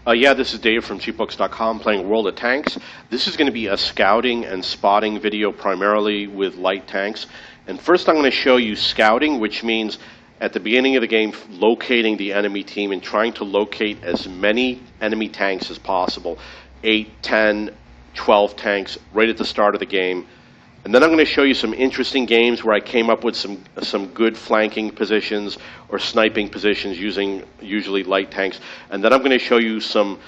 Yeah, this is Dave from cheapbooks.com playing World of Tanks. This is going to be a scouting and spotting video primarily with light tanks. And first I'm going to show you scouting, which means at the beginning of the game locating the enemy team and trying to locate as many enemy tanks as possible. 8, 10, 12 tanks right at the start of the game. And then I'm going to show you some interesting games where I came up with some good flanking positions or sniping positions using usually light tanks. And then I'm going to show you some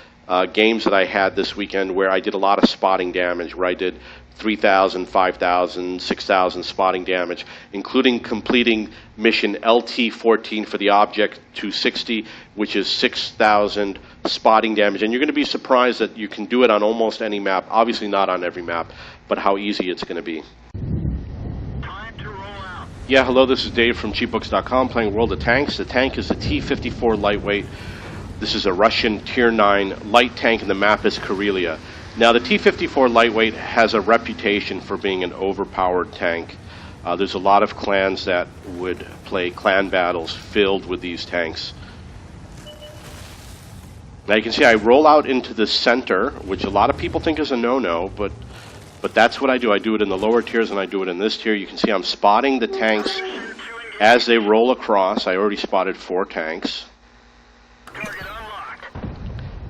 games that I had this weekend where I did a lot of spotting damage, where I did 3,000, 5,000, 6,000 spotting damage, including completing mission LT14 for the Object 260, which is 6,000 spotting damage. And you're going to be surprised that you can do it on almost any map, obviously not on every map, but how easy it's going to be. Time to roll out. Yeah, hello, this is Dave from cheapbooks.com playing World of Tanks. The tank is the T-54 lightweight. This is a Russian Tier 9 light tank, and the map is Karelia. Now, the T-54 lightweight has a reputation for being an overpowered tank. There's a lot of clans that would play clan battles filled with these tanks. Now you can see I roll out into the center, which a lot of people think is a no-no, but that's what I do. I do it in the lower tiers and I do it in this tier. You can see I'm spotting the tanks as they roll across. I already spotted 4 tanks.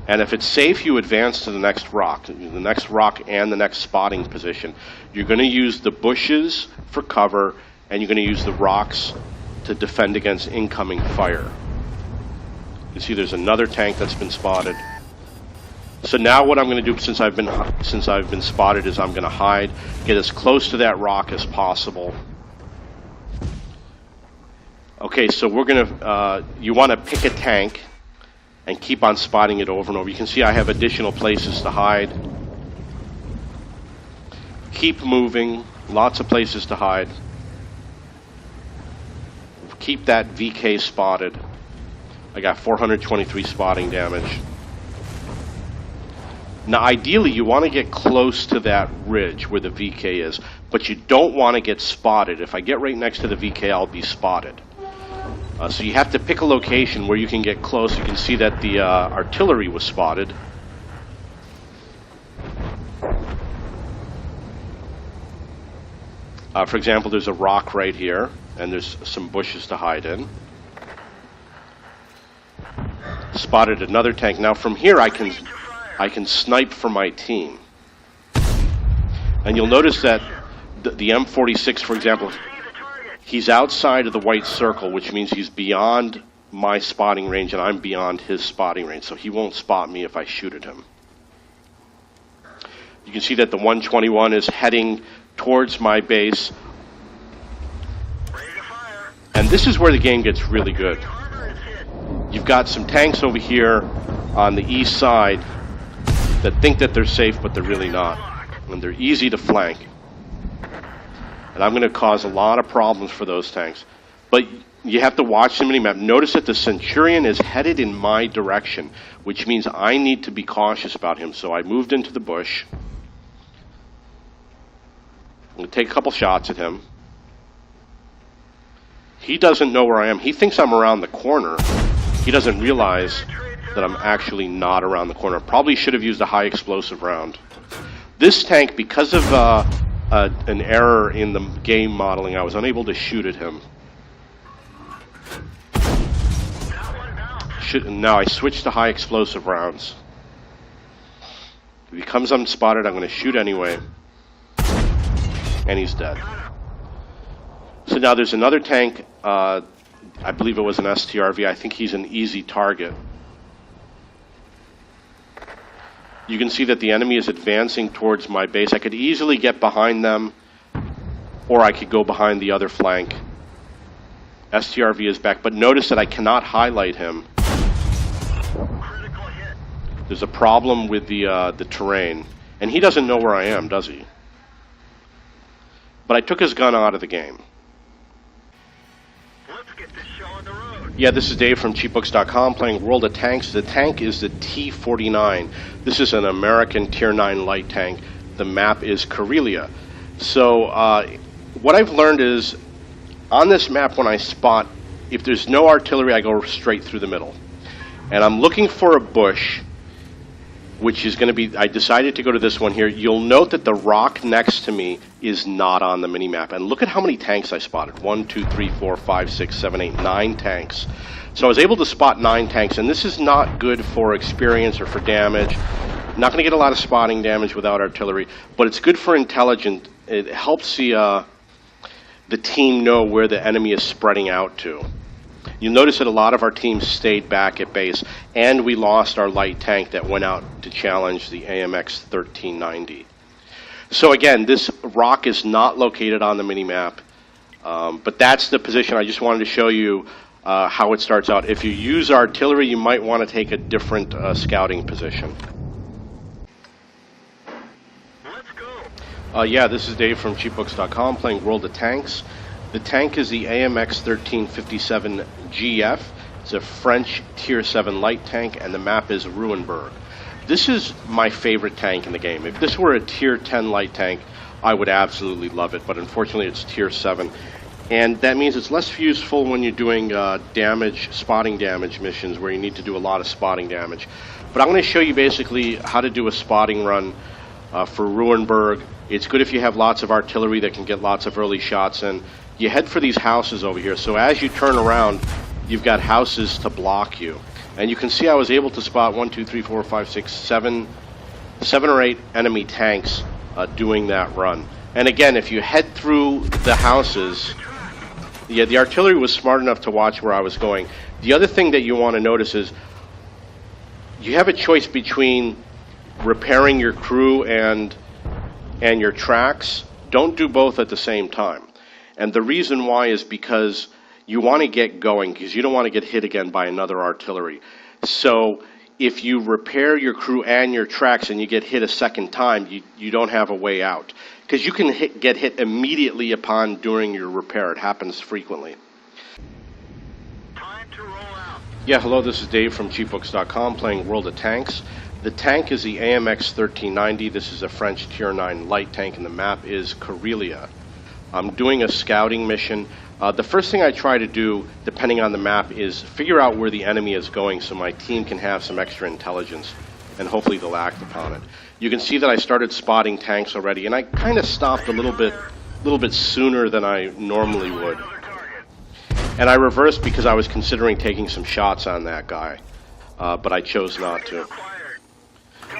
And if it's safe, you advance to the next rock and the next spotting position. You're going to use the bushes for cover, and you're going to use the rocks to defend against incoming fire. You see there's another tank that's been spotted. So now what I'm going to do, since I've been spotted, is I'm going to hide, get as close to that rock as possible. Okay, so we're going to, you want to pick a tank and keep on spotting it over and over. You can see I have additional places to hide. Keep moving, lots of places to hide. Keep that VK spotted. I got 423 spotting damage. Now ideally you want to get close to that ridge where the VK is, but you don't want to get spotted. If I get right next to the VK, I'll be spotted. So you have to pick a location where you can get close. You can see that the artillery was spotted. For example, there's a rock right here, and there's some bushes to hide in. Spotted another tank. Now from here I can snipe for my team. And you'll notice that the M46, for example, he's outside of the white circle, which means he's beyond my spotting range and I'm beyond his spotting range, so he won't spot me if I shoot at him. You can see that the 121 is heading towards my base. And this is where the game gets really good. You've got some tanks over here on the east side that think that they're safe, but they're really not. And they're easy to flank. And I'm going to cause a lot of problems for those tanks. But you have to watch the minimap. Notice that the Centurion is headed in my direction, which means I need to be cautious about him. So I moved into the bush. I'm going to take a couple shots at him. He doesn't know where I am. He thinks I'm around the corner. He doesn't realize that I'm actually not around the corner. Probably should have used a high explosive round. This tank, because of an error in the game modeling, I was unable to shoot at him. Now I switched to high explosive rounds. If he comes unspotted, I'm going to shoot anyway. And he's dead. So now there's another tank. I believe it was an STRV. I think he's an easy target. You can see that the enemy is advancing towards my base. I could easily get behind them, or I could go behind the other flank. STRV is back, but notice that I cannot highlight him. There's a problem with the terrain, and he doesn't know where I am, does he? But I took his gun out of the game. Yeah, this is Dave from cheapbooks.com playing World of Tanks. The tank is the T-49. This is an American Tier 9 light tank. The map is Karelia. So what I've learned is on this map when I spot, if there's no artillery, I go straight through the middle. And I'm looking for a bush. which is going to be, I decided to go to this one here. You'll note that the rock next to me is not on the minimap. And look at how many tanks I spotted. 1, 2, 3, 4, 5, 6, 7, 8, 9 tanks. So I was able to spot 9 tanks, and this is not good for experience or for damage. Not going to get a lot of spotting damage without artillery, but it's good for intelligence. It helps the team know where the enemy is spreading out to. You'll notice that a lot of our teams stayed back at base, and we lost our light tank that went out to challenge the AMX 1390. So again, this rock is not located on the minimap, but that's the position. I just wanted to show you how it starts out. If you use artillery, you might want to take a different scouting position. Let's go. Yeah, this is Dave from cheapbooks.com playing World of Tanks. The tank is the AMX 1357 GF. It's a French Tier 7 light tank, and the map is Ruinberg. This is my favorite tank in the game. If this were a Tier 10 light tank, I would absolutely love it, but unfortunately it's Tier 7. And that means it's less useful when you're doing spotting damage missions where you need to do a lot of spotting damage. But I'm going to show you basically how to do a spotting run for Ruinberg. It's good if you have lots of artillery that can get lots of early shots in. You head for these houses over here, so as you turn around, you've got houses to block you. And you can see I was able to spot 1, 2, 3, 4, 5, 6, 7 or 8 enemy tanks doing that run. And again, if you head through the houses, yeah, the artillery was smart enough to watch where I was going. The other thing that you want to notice is you have a choice between repairing your crew and your tracks. Don't do both at the same time. And the reason why is because you want to get going, because you don't want to get hit again by another artillery. So if you repair your crew and your tracks and you get hit a second time, you don't have a way out. Because you can get hit immediately upon doing your repair. It happens frequently. Time to roll out. Yeah, hello, this is Dave from cheapbooks.com playing World of Tanks. The tank is the AMX 1390. This is a French Tier 9 light tank, and the map is Karelia. I'm doing a scouting mission. The first thing I try to do, depending on the map, is figure out where the enemy is going so my team can have some extra intelligence, and hopefully they'll act upon it. You can see that I started spotting tanks already, and I kind of stopped a little bit sooner than I normally would. And I reversed because I was considering taking some shots on that guy, but I chose not to.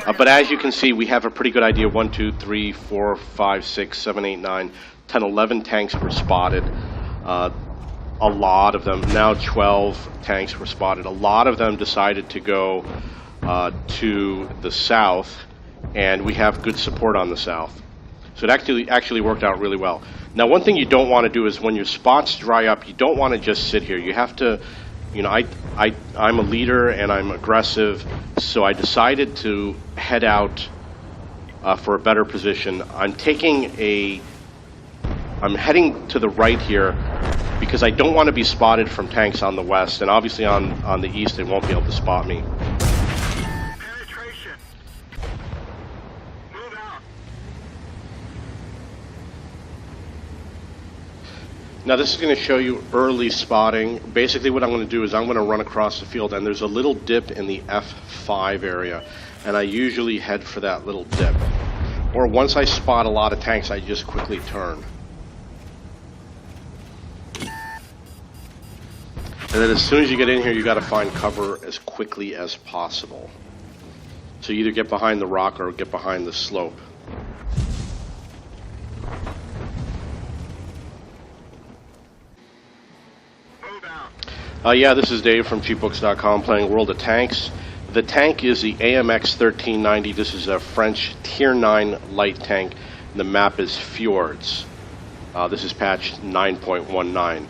But as you can see, we have a pretty good idea. 1, 2, 3, 4, 5, 6, 7, 8, 9, 10, 11 tanks were spotted. A lot of them, now 12 tanks were spotted. A lot of them decided to go to the south, and we have good support on the south. So it actually worked out really well. Now, one thing you don't want to do is when your spots dry up, you don't want to just sit here. You have to, you know, I'm a leader and I'm aggressive, so I decided to head out for a better position. I'm heading to the right here because I don't want to be spotted from tanks on the west, and obviously on the east they won't be able to spot me. Penetration. Move out. Now this is going to show you early spotting. Basically what I'm going to do is I'm going to run across the field, and there's a little dip in the F5 area, and I usually head for that little dip. Or once I spot a lot of tanks, I just quickly turn. And then as soon as you get in here, you got to find cover as quickly as possible. So you either get behind the rock or get behind the slope. Move out. Yeah, this is Dave from cheapbooks.com playing World of Tanks. The tank is the AMX 1390. This is a French Tier 9 light tank. The map is Fjords. This is patch 9.19.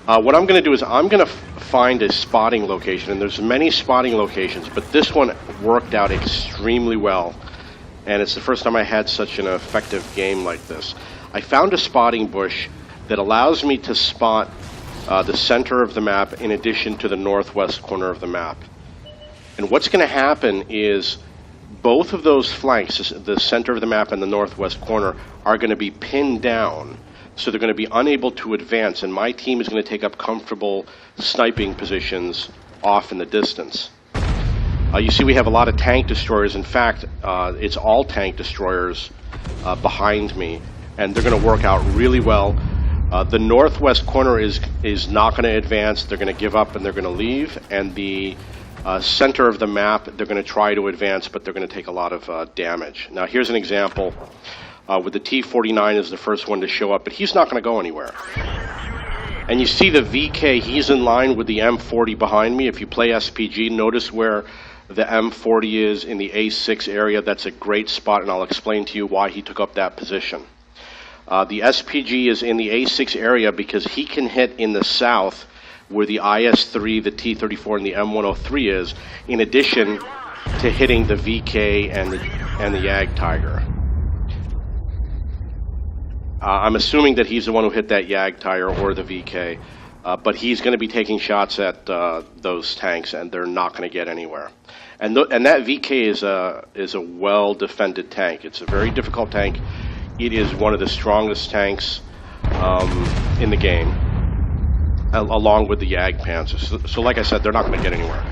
What I'm going to do is I'm going to find a spotting location, and there's many spotting locations, but this one worked out extremely well, and it's the first time I had such an effective game like this. I found a spotting bush that allows me to spot the center of the map in addition to the northwest corner of the map. And what's going to happen is both of those flanks, the center of the map and the northwest corner, are going to be pinned down. So they're going to be unable to advance, and my team is going to take up comfortable sniping positions off in the distance. You see we have a lot of tank destroyers. In fact, it's all tank destroyers behind me, and they're going to work out really well. The northwest corner is not going to advance. They're going to give up and they're going to leave. And the center of the map, they're going to try to advance, but they're going to take a lot of damage. Now here's an example with the T-49 is the first one to show up, but he's not going to go anywhere. And you see the VK, he's in line with the M40 behind me. If you play SPG, notice where the M40 is in the A6 area. That's a great spot, and I'll explain to you why he took up that position. The SPG is in the A6 area because he can hit in the south where the IS-3, the T-34, and the M103 is, in addition to hitting the VK and the Yag Tiger. I'm assuming that he's the one who hit that Yag Tiger or the VK, but he's going to be taking shots at those tanks, and they're not going to get anywhere. And that VK is a well-defended tank. It's a very difficult tank. It is one of the strongest tanks in the game, along with the Yag Panzers. So like I said, they're not going to get anywhere.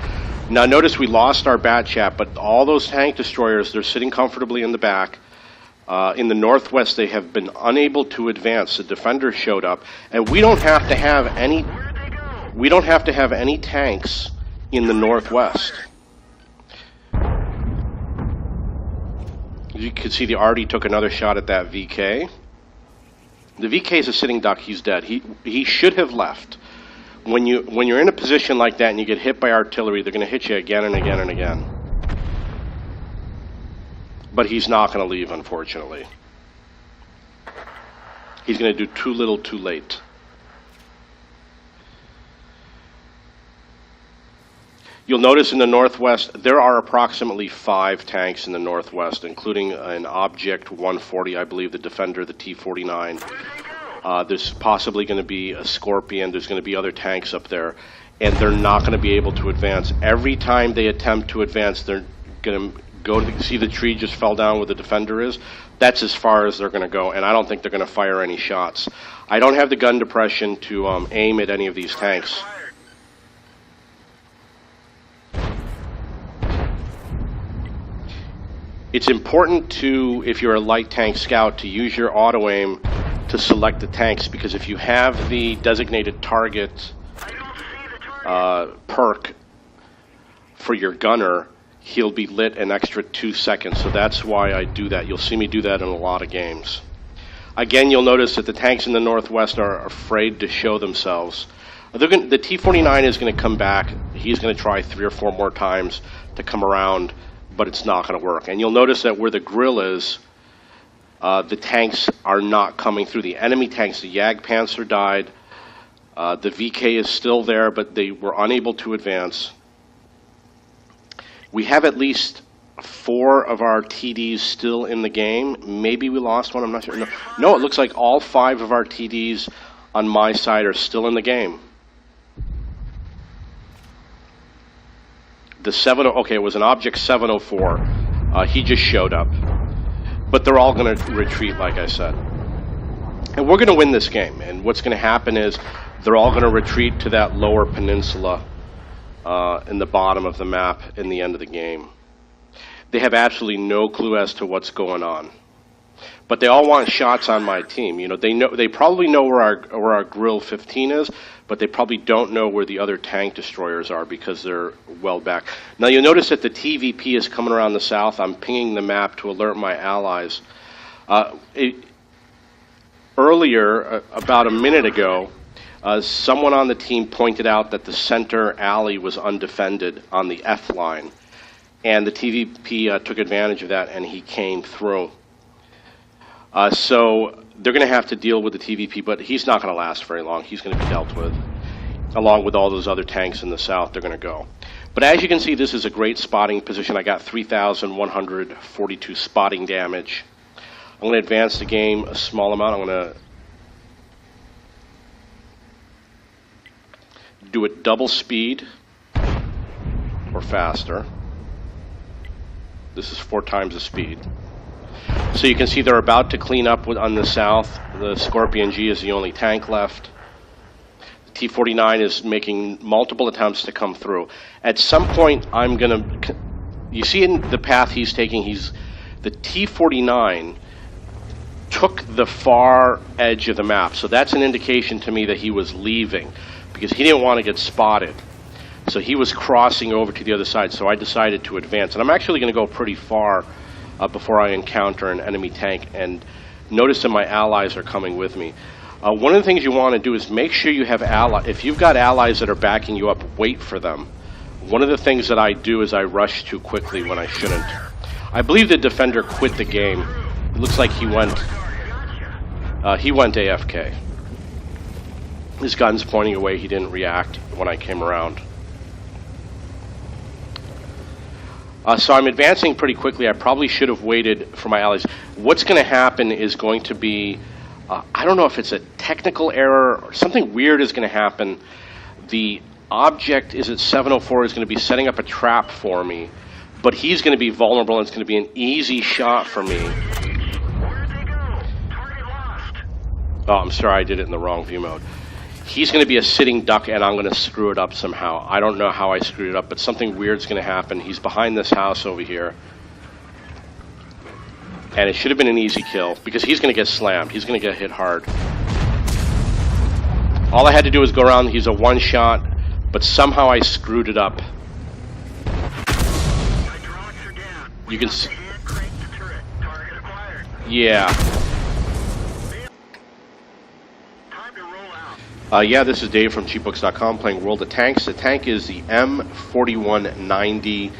Now notice we lost our bat chat, but all those tank destroyers, they're sitting comfortably in the back. In the northwest, they have been unable to advance. The defenders showed up, and we don't have to have any. We don't have to have any tanks in the northwest. You can see the Artie took another shot at that VK. The VK is a sitting duck. He's dead. He should have left. When you're in a position like that and you get hit by artillery, they're going to hit you again and again and again. But he's not going to leave, unfortunately. He's going to do too little, too late. You'll notice in the northwest, there are approximately 5 tanks in the northwest, including an Object 140, I believe, the Defender, the T-49. There's possibly going to be a Scorpion. There's going to be other tanks up there, and they're not going to be able to advance. Every time they attempt to advance, they're going to go to see the tree just fell down where the Defender is. That's as far as they're going to go, and I don't think they're going to fire any shots. I don't have the gun depression to aim at any of these tanks. It's important to, if you're a light tank scout, to use your auto aim to select the tanks, because if you have the designated target perk for your gunner, he'll be lit an extra 2 seconds. So that's why I do that. You'll see me do that in a lot of games. Again, you'll notice that the tanks in the northwest are afraid to show themselves. The T-49 is going to come back. He's going to try 3 or 4 more times to come around, but it's not going to work. And you'll notice that where the grill is, the tanks are not coming through. The enemy tanks, the Yag Panzer died. The VK is still there, but they were unable to advance. We have at least 4 of our TDs still in the game. Maybe we lost one, I'm not sure. No, it looks like all 5 of our TDs on my side are still in the game. The okay, it was an Object 704. He just showed up. But they're all going to retreat, like I said. And we're going to win this game. And what's going to happen is they're all going to retreat to that lower peninsula in the bottom of the map in the end of the game. They have absolutely no clue as to what's going on. But they all want shots on my team. You know, they probably know where our Grill 15 is, but they probably don't know where the other tank destroyers are because they're well back. Now you'll notice that the TVP is coming around the south. I'm pinging the map to alert my allies. Earlier, about a minute ago, someone on the team pointed out that the center alley was undefended on the F line, and the TVP took advantage of that and he came through. So they're going to have to deal with the TVP, but he's not going to last very long. He's going to be dealt with, along with all those other tanks in the south. They're going to go. But as you can see, this is a great spotting position. I got 3,142 spotting damage. I'm going to advance the game a small amount. I'm going to do it double speed or faster. This is 4 times the speed. So you can see they're about to clean up on the south. The Scorpion G is the only tank left. The T-49 is making multiple attempts to come through. At some point, I'm going to you see in the path he's taking, the T-49 took the far edge of the map. So that's an indication to me that he was leaving because he didn't want to get spotted. So he was crossing over to the other side, so I decided to advance. And I'm actually going to go pretty far before I encounter an enemy tank. And notice that my allies are coming with me. One of the things you want to do is make sure you have allies. If you've got allies that are backing you up, wait for them. One of the things that I do is I rush too quickly when I shouldn't. I believe the defender quit the game. It looks like he went AFK. His gun's pointing away. He didn't react when I came around. So I'm advancing pretty quickly. I probably should have waited for my allies. What's going to happen is going to be, I don't know if it's a technical error or something weird is going to happen. The object is at 704 is going to be setting up a trap for me, but he's going to be vulnerable and it's going to be an easy shot for me. Oh, I'm sorry, I did it in the wrong view mode. He's going to be a sitting duck, and I'm going to screw it up somehow. I don't know how I screwed it up, but something weird's going to happen. He's behind this house over here. And it should have been an easy kill, because he's going to get slammed. He's going to get hit hard. All I had to do was go around. He's a one-shot, but somehow I screwed it up. You can see. Yeah. Yeah, this is Dave from cheapbooks.com playing World of Tanks. The tank is the M4190.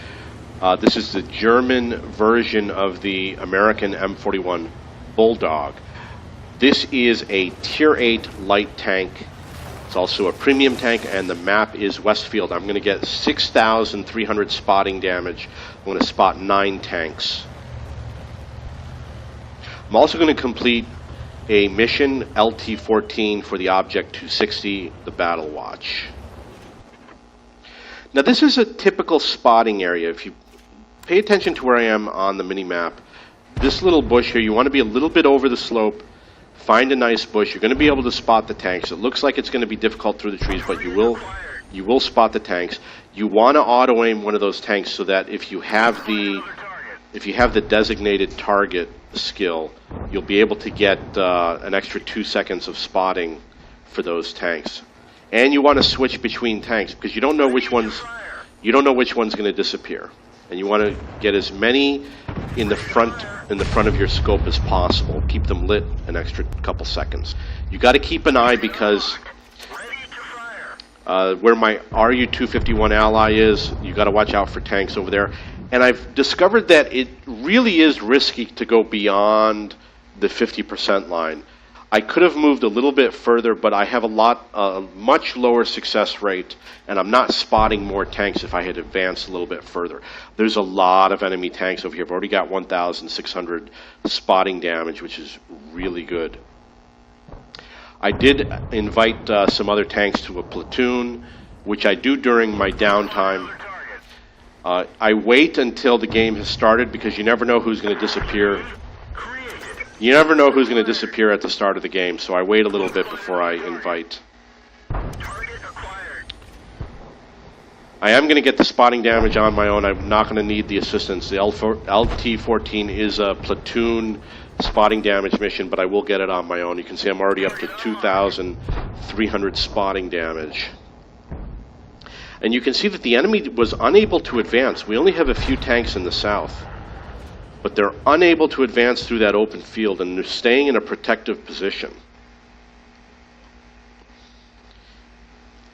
This is the German version of the American M41 Bulldog. This is a Tier 8 light tank. It's also a premium tank, and the map is Westfield. I'm going to get 6,300 spotting damage. I'm going to spot 9 tanks. I'm also going to complete a mission, LT14, for the Object 260, the Battle Watch. Now this is a typical spotting area. If you pay attention to where I am on the mini-map, this little bush here, you want to be a little bit over the slope, find a nice bush. You're going to be able to spot the tanks. It looks like it's going to be difficult through the trees, but you will spot the tanks. You want to auto-aim one of those tanks so that if you have the designated target skill, you'll be able to get an extra 2 seconds of spotting for those tanks. And you want to switch between tanks because you don't know which one's going to disappear, and you want to get as many in the front of your scope as possible. Keep them lit an extra couple seconds. You got to keep an eye because where my RU-251 ally is, you got to watch out for tanks over there. And I've discovered that it really is risky to go beyond the 50% line. I could have moved a little bit further, but I have a much lower success rate, and I'm not spotting more tanks if I had advanced a little bit further. There's a lot of enemy tanks over here. I've already got 1,600 spotting damage, which is really good. I did invite some other tanks to a platoon, which I do during my downtime. I wait until the game has started because you never know who's going to disappear. You never know who's going to disappear at the start of the game, so I wait a little bit before I invite. I am going to get the spotting damage on my own. I'm not going to need the assistance. The LT14 is a platoon spotting damage mission, but I will get it on my own. You can see I'm already up to 2,300 spotting damage. And you can see that the enemy was unable to advance. We only have a few tanks in the south, but they're unable to advance through that open field, and they're staying in a protective position.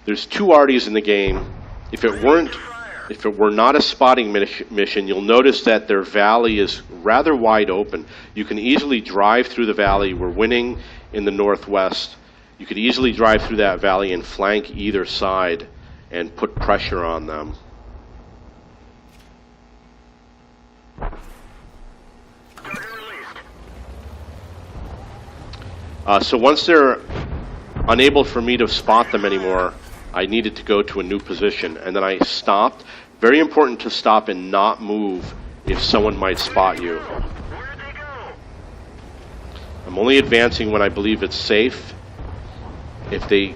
There's 2 arties in the game. If it were not a spotting mission, you'll notice that their valley is rather wide open. You can easily drive through the valley. We're winning in the northwest. You could easily drive through that valley and flank either side and put pressure on them. So once they're unable for me to spot them anymore, I needed to go to a new position, and then I stopped. Very important to stop and not move if someone might spot you. I'm only advancing when I believe it's safe. If they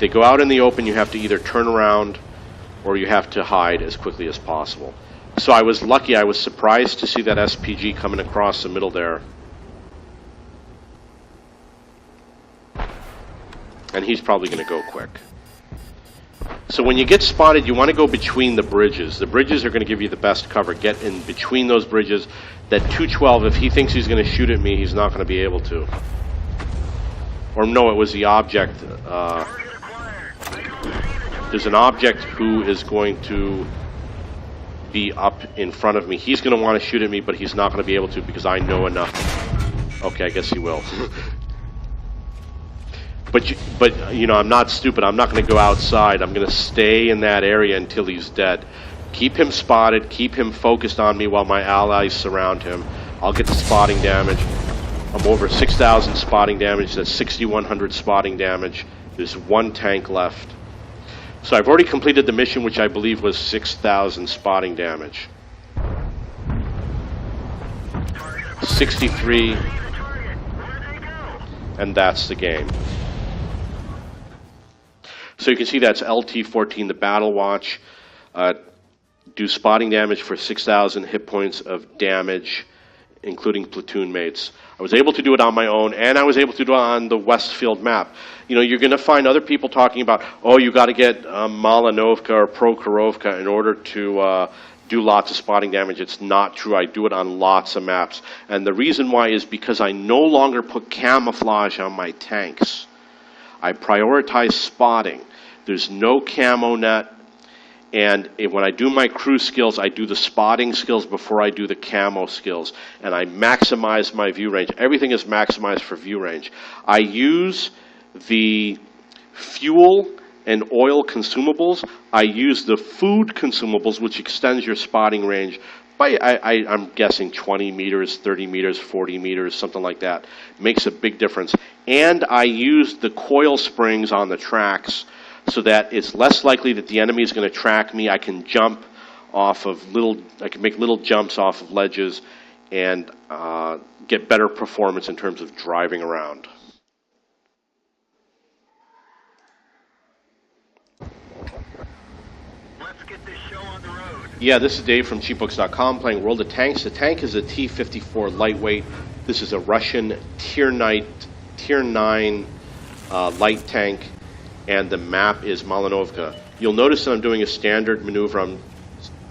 go out in the open, you have to either turn around or you have to hide as quickly as possible. So I was lucky. I was surprised to see that SPG coming across the middle there. And he's probably going to go quick. So when you get spotted, you want to go between the bridges. The bridges are going to give you the best cover. Get in between those bridges. That 212, if he thinks he's going to shoot at me, he's not going to be able to. Or no, it was the object. There's an object who is going to be up in front of me. He's going to want to shoot at me, but he's not going to be able to because I know enough. Okay, I guess he will. But you know, I'm not stupid. I'm not going to go outside. I'm going to stay in that area until he's dead. Keep him spotted. Keep him focused on me while my allies surround him. I'll get the spotting damage. I'm over 6,000 spotting damage. That's 6,100 spotting damage. There's one tank left. So I've already completed the mission, which I believe was 6,000 spotting damage. 63. And that's the game. So you can see that's LT14, the battle watch. Do spotting damage for 6,000 hit points of damage, including platoon mates. I was able to do it on my own, and I was able to do it on the Westfield map. You know, you're going to find other people talking about, oh, you got to get Malinovka or Prokhorovka in order to do lots of spotting damage. It's not true. I do it on lots of maps. And the reason why is because I no longer put camouflage on my tanks. I prioritize spotting. There's no camo net. And when I do my crew skills, I do the spotting skills before I do the camo skills. And I maximize my view range. Everything is maximized for view range. I use the fuel and oil consumables. I use the food consumables, which extends your spotting range by, I'm guessing, 20 meters, 30 meters, 40 meters, something like that. Makes a big difference. And I use the coil springs on the tracks so that it's less likely that the enemy is going to track me. I can jump off of I can make little jumps off of ledges and get better performance in terms of driving around. Let's get this show on the road. Yeah, this is Dave from cheapbooks.com playing World of Tanks. The tank is a T-54 lightweight. This is a Russian Tier 9 light tank. And the map is Malinovka. You'll notice that I'm doing a standard maneuver. I'm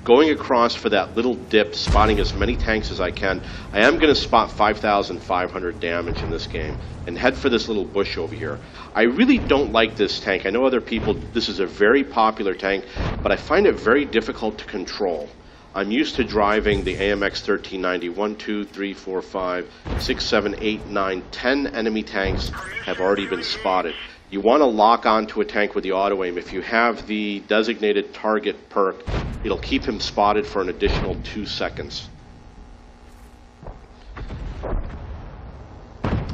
going across for that little dip, spotting as many tanks as I can. I am going to spot 5,500 damage in this game and head for this little bush over here. I really don't like this tank. I know other people, this is a very popular tank, but I find it very difficult to control. I'm used to driving the AMX 1390. 1, 2, 3, 4, 5, 6, 7, 8, 9, 10 enemy tanks have already been spotted. You want to lock onto a tank with the auto aim. If you have the designated target perk, it'll keep him spotted for an additional 2 seconds.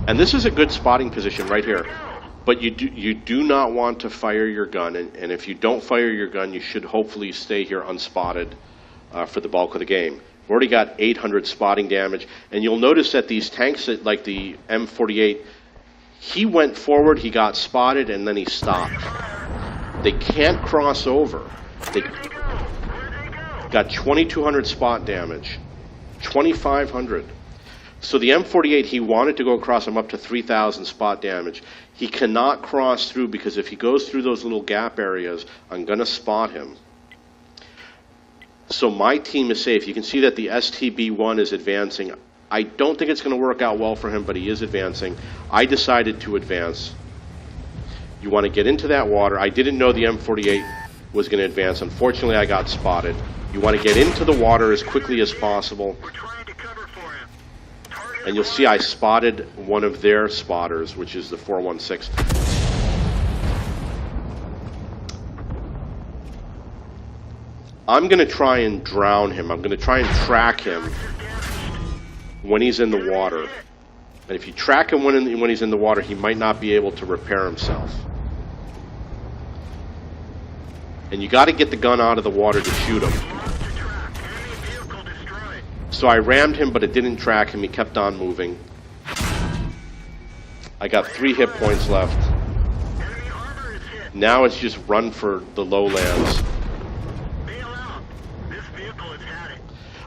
And this is a good spotting position right here. But you do not want to fire your gun. And if you don't fire your gun, you should hopefully stay here unspotted for the bulk of the game. We've already got 800 spotting damage. And you'll notice that these tanks, like the M48, he went forward, he got spotted, and then he stopped. They can't cross over. They got 2,200 spot damage, 2,500. So the M48, he wanted to go across him up to 3,000 spot damage. He cannot cross through because if he goes through those little gap areas, I'm going to spot him. So my team is safe. You can see that the STB-1 is advancing. I don't think it's going to work out well for him, but he is advancing. I decided to advance. You want to get into that water. I didn't know the M48 was going to advance. Unfortunately, I got spotted. You want to get into the water as quickly as possible. We're trying to cover for him. And you'll see I spotted one of their spotters, which is the 416. I'm going to try and drown him. I'm going to try and track him when he's in the water. And if you track him when he's in the water, he might not be able to repair himself. And you got to get the gun out of the water to shoot him. So I rammed him, but it didn't track him. He kept on moving. I got 3 hit points left. Now it's just run for the lowlands. Bail out. This vehicle has had it.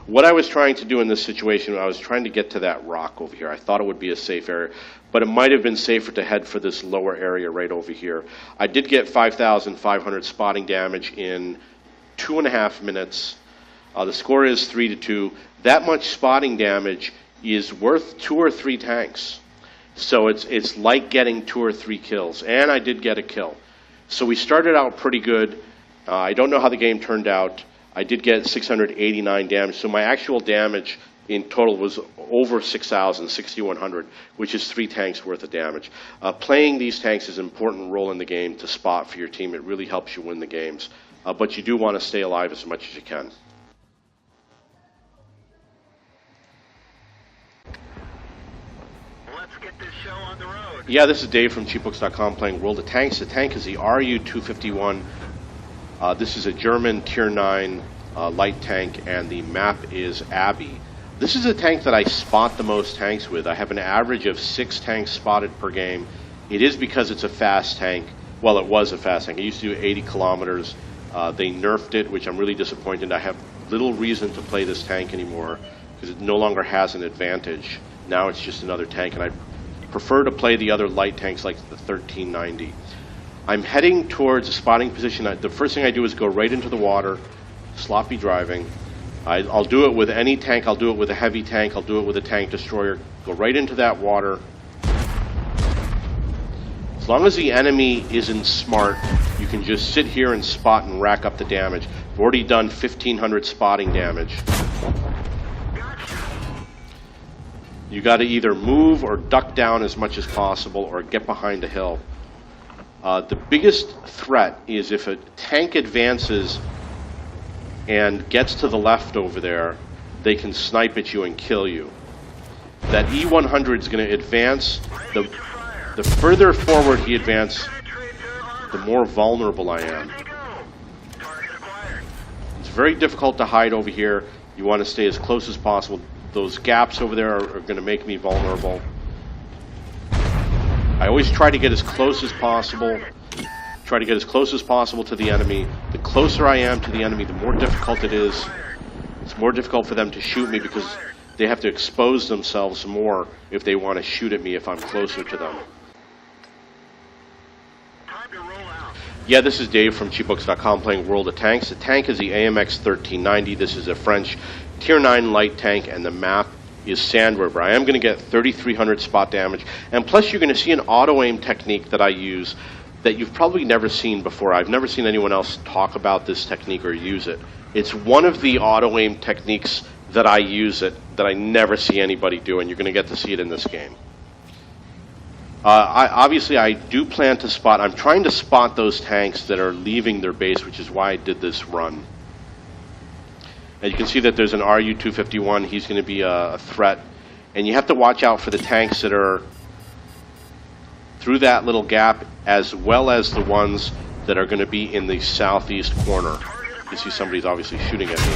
What I was trying to do in this situation, I was trying to get to that rock over here. I thought it would be a safe area, but it might have been safer to head for this lower area right over here. I did get 5,500 spotting damage in 2.5 minutes. The score is 3-2. That much spotting damage is worth 2 or 3 tanks. So it's like getting 2 or 3 kills, and I did get a kill. So we started out pretty good. I don't know how the game turned out. I did get 689 damage, so my actual damage in total was over 6,000, 6,100, which is 3 tanks worth of damage. Playing these tanks is an important role in the game to spot for your team. It really helps you win the games. But you do want to stay alive as much as you can. Let's get this show on the road. Yeah, this is Dave from cheapbooks.com playing World of Tanks. The tank is the RU-251. This is a German Tier 9 light tank, and the map is Abbey. This is a tank that I spot the most tanks with. I have an average of 6 tanks spotted per game. It is because it's a fast tank. Well, it was a fast tank. It used to do 80 kilometers. They nerfed it, which I'm really disappointed. I have little reason to play this tank anymore because it no longer has an advantage. Now it's just another tank, and I prefer to play the other light tanks like the 1390. I'm heading towards a spotting position. The first thing I do is go right into the water, sloppy driving. I'll do it with any tank. I'll do it with a heavy tank. I'll do it with a tank destroyer. Go right into that water. As long as the enemy isn't smart, you can just sit here and spot and rack up the damage. I've already done 1,500 spotting damage. You got to either move or duck down as much as possible or get behind a hill. The biggest threat is if a tank advances and gets to the left over there, they can snipe at you and kill you. That E100 is going to advance. The further forward he advances, the more vulnerable I am. It's very difficult to hide over here. You want to stay as close as possible. Those gaps over there are going to make me vulnerable. I always try to get as close as possible. Try to get as close as possible to the enemy. The closer I am to the enemy, the more difficult it is. It's more difficult for them to shoot me because they have to expose themselves more if they want to shoot at me if I'm closer to them. Yeah, this is Dave from cheapbooks.com playing World of Tanks. The tank is the AMX 1390. This is a French Tier 9 light tank, and the map is Sand River. I am going to get 3,300 spot damage, and plus you're going to see an auto-aim technique that I use that you've probably never seen before. I've never seen anyone else talk about this technique or use it. It's one of the auto-aim techniques that I use that I never see anybody do, and you're going to get to see it in this game. Obviously, I do plan to spot. I'm trying to spot those tanks that are leaving their base, which is why I did this run. And you can see that there's an RU-251. He's going to be a threat. And you have to watch out for the tanks that are through that little gap, as well as the ones that are going to be in the southeast corner. You see somebody's obviously shooting at me.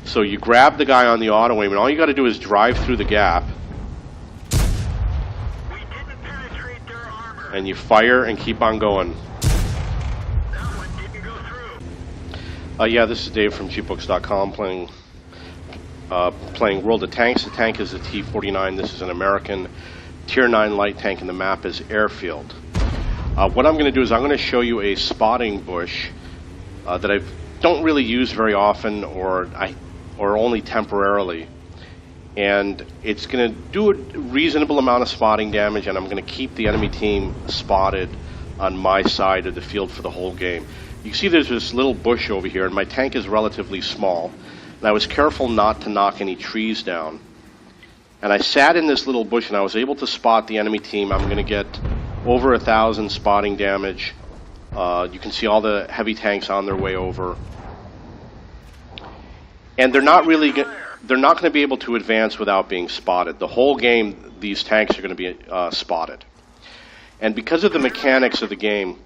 So you grab the guy on the auto-aim, and all you got to do is drive through the gap. And you fire and keep on going. Yeah, this is Dave from cheapbooks.com playing World of Tanks. The tank is the T-49. This is an American Tier 9 light tank, and the map is Airfield. What I'm going to do is I'm going to show you a spotting bush that I don't really use very often or only temporarily. And it's going to do a reasonable amount of spotting damage, and I'm going to keep the enemy team spotted on my side of the field for the whole game. You see there's this little bush over here, and my tank is relatively small. And I was careful not to knock any trees down. And I sat in this little bush, and I was able to spot the enemy team. I'm going to get over 1,000 spotting damage. You can see all the heavy tanks on their way over. And they're not going to be able to advance without being spotted. The whole game, these tanks are going to be spotted. And because of the mechanics of the game,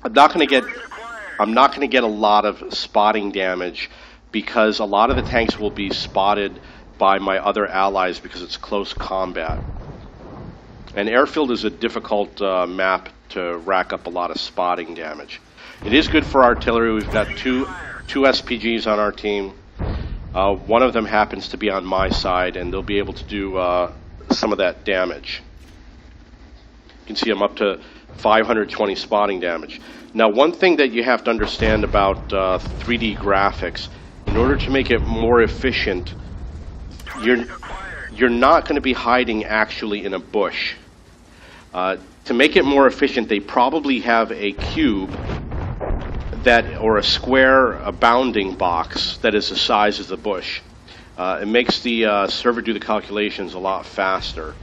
I'm not going to get a lot of spotting damage because a lot of the tanks will be spotted by my other allies because it's close combat. And Airfield is a difficult map to rack up a lot of spotting damage. It is good for artillery. We've got two 2 SPGs on our team. One of them happens to be on my side, and they'll be able to do some of that damage. You can see I'm up to 520 spotting damage. Now, one thing that you have to understand about 3D graphics, in order to make it more efficient, you're not going to be hiding actually in a bush. To make it more efficient, they probably have a cube or a square, a bounding box that is the size of the bush. It makes the server do the calculations a lot faster.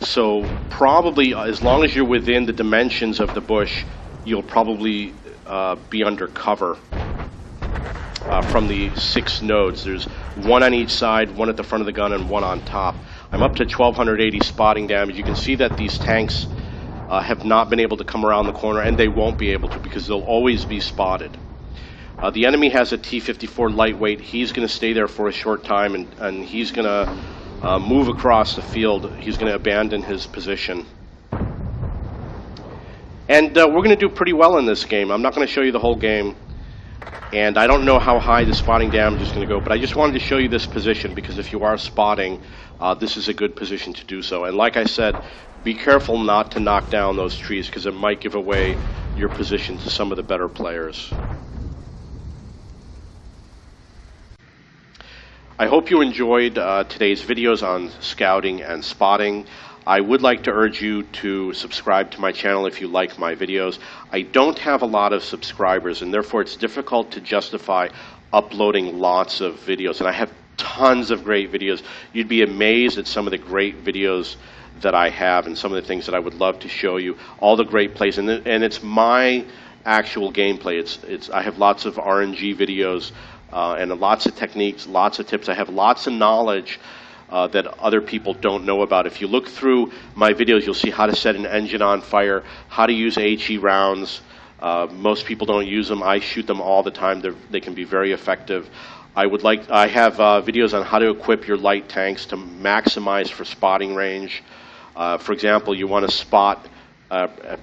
So probably, as long as you're within the dimensions of the bush, you'll probably be under cover from the 6 nodes. There's 1 on each side, 1 at the front of the gun, and 1 on top. I'm up to 1,280 spotting damage. You can see that these tanks have not been able to come around the corner, and they won't be able to because they'll always be spotted. The enemy has a T-54 lightweight. He's going to stay there for a short time, and he's going to move across the field. He's going to abandon his position. And we're going to do pretty well in this game. I'm not going to show you the whole game, and I don't know how high the spotting damage is going to go, but I just wanted to show you this position because if you are spotting, this is a good position to do so. And like I said, be careful not to knock down those trees because it might give away your position to some of the better players. I hope you enjoyed today's videos on scouting and spotting. I would like to urge you to subscribe to my channel if you like my videos. I don't have a lot of subscribers, and therefore it's difficult to justify uploading lots of videos. And I have tons of great videos. You'd be amazed at some of the great videos that I have and some of the things that I would love to show you. All the great plays, and it's my actual gameplay. I have lots of RNG videos and lots of techniques, lots of tips. I have lots of knowledge that other people don't know about. If you look through my videos, you'll see how to set an engine on fire, how to use HE rounds. Most people don't use them. I shoot them all the time. They can be very effective. I have videos on how to equip your light tanks to maximize for spotting range. For example, you want to spot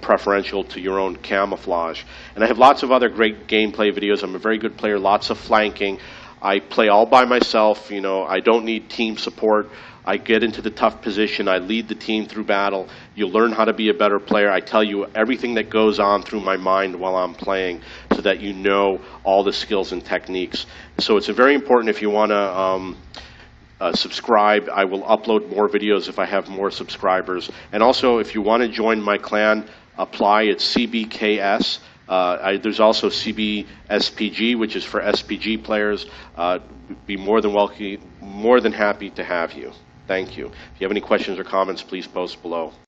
preferential to your own camouflage. And I have lots of other great gameplay videos. I'm a very good player, lots of flanking. I play all by myself. You know, I don't need team support. I get into the tough position. I lead the team through battle. You learn how to be a better player. I tell you everything that goes on through my mind while I'm playing so that you know all the skills and techniques. So it's very important if you want to subscribe. I will upload more videos if I have more subscribers. And also, if you want to join my clan, apply. It's CBKS. There's also CBSPG, which is for SPG players. Be more than happy to have you. Thank you. If you have any questions or comments, please post below.